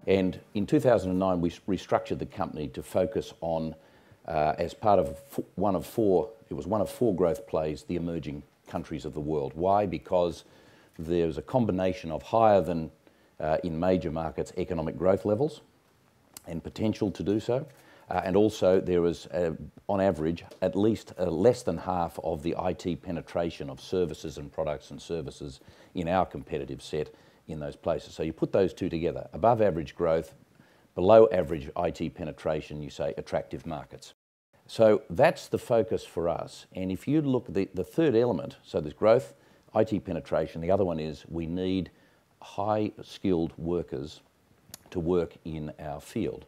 And in 2009, we restructured the company to focus on, as part of one of four growth plays, the emerging countries of the world. Why? Because there's a combination of higher than in major markets economic growth levels and potential to do so. And also there was, on average, at least less than half of the IT penetration of services and products and services in our competitive set in those places. So you put those two together, above average growth, below average IT penetration, you say attractive markets. So that's the focus for us. And if you look at the third element, so there's growth, IT penetration, the other one is we need high-skilled workers to work in our field.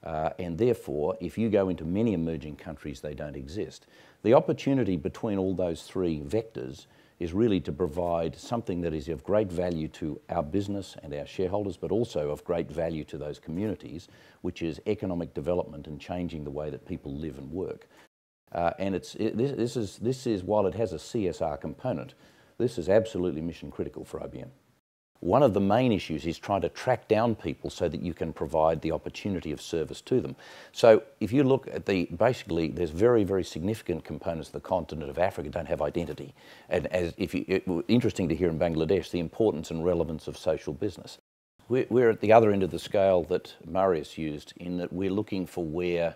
And therefore, if you go into many emerging countries, they don't exist. The opportunity between all those three vectors is really to provide something that is of great value to our business and our shareholders, but also of great value to those communities, which is economic development and changing the way that people live and work. And this is, while it has a CSR component, this is absolutely mission critical for IBM. One of the main issues is trying to track down people so that you can provide the opportunity of service to them. So if you look at basically there's very, very significant components of the continent of Africa don't have identity. And interesting to hear in Bangladesh, the importance and relevance of social business. We're at the other end of the scale that Marius used, in that we're looking for where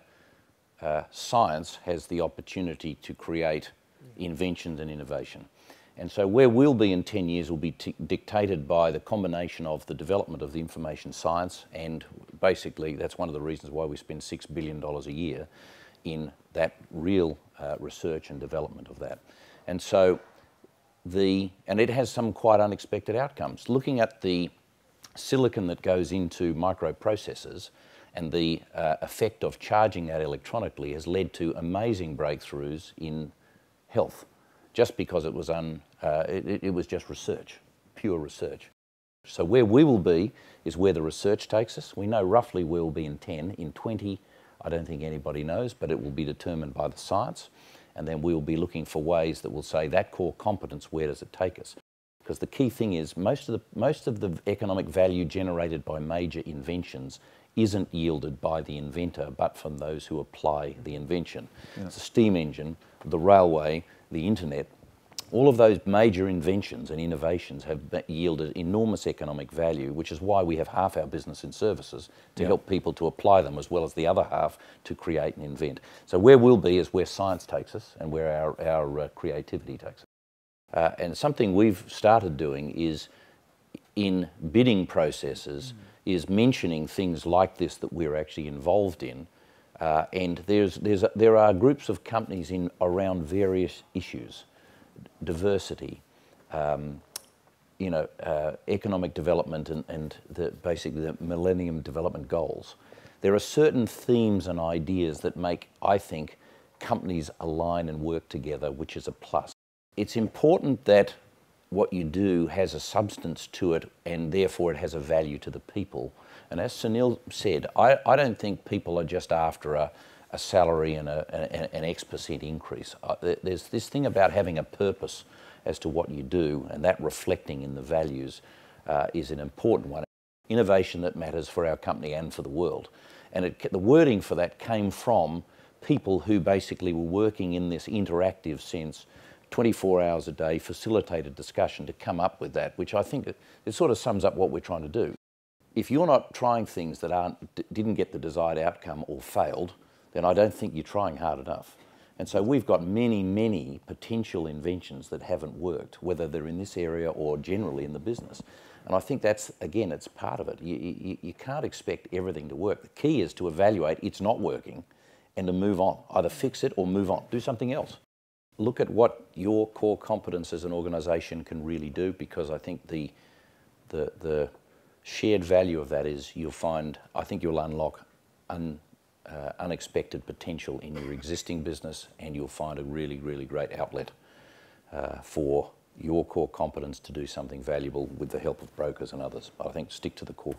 science has the opportunity to create inventions and innovation. And so where we'll be in 10 years will be dictated by the combination of the development of the information science, and basically that's one of the reasons why we spend $6 billion a year in that real research and development of that. And so and it has some quite unexpected outcomes. Looking at the silicon that goes into microprocessors and the effect of charging that electronically has led to amazing breakthroughs in health, just because it was it was just research, pure research. So where we will be is where the research takes us. We know roughly where we'll be in 10. In 20, I don't think anybody knows, but it will be determined by the science. And then we will be looking for ways that will say that core competence, where does it take us? Because the key thing is most of the economic value generated by major inventions isn't yielded by the inventor, but from those who apply the invention. Yeah. The steam engine, the railway, the internet, all of those major inventions and innovations have yielded enormous economic value, which is why we have half our business in services to help people to apply them, as well as the other half to create and invent. So where we'll be is where science takes us and where our creativity takes us. And something we've started doing is, in bidding processes, is mentioning things like this that we're actually involved in. And there are groups of companies around various issues: diversity, economic development, and basically the Millennium Development Goals. There are certain themes and ideas that make, I think, companies align and work together, which is a plus. It's important that what you do has a substance to it, and therefore it has a value to the people. And as Sunil said, I don't think people are just after a salary and an X% increase. There's this thing about having a purpose as to what you do, and that reflecting in the values is an important one. Innovation that matters for our company and for the world. And the wording for that came from people who basically were working in this interactive sense, 24 hours a day, facilitated discussion to come up with that, which I think it sort of sums up what we're trying to do. If you're not trying things that didn't get the desired outcome or failed, then I don't think you're trying hard enough. And so we've got many, many potential inventions that haven't worked, whether they're in this area or generally in the business. And I think that's, again, it's part of it. You can't expect everything to work. The key is to evaluate it's not working and to move on. Either fix it or move on. Do something else. Look at what your core competence as an organisation can really do, because I think the shared value of that is I think you'll unlock unexpected potential in your existing business, and you'll find a really, really great outlet for your core competence to do something valuable with the help of brokers and others. But I think stick to the core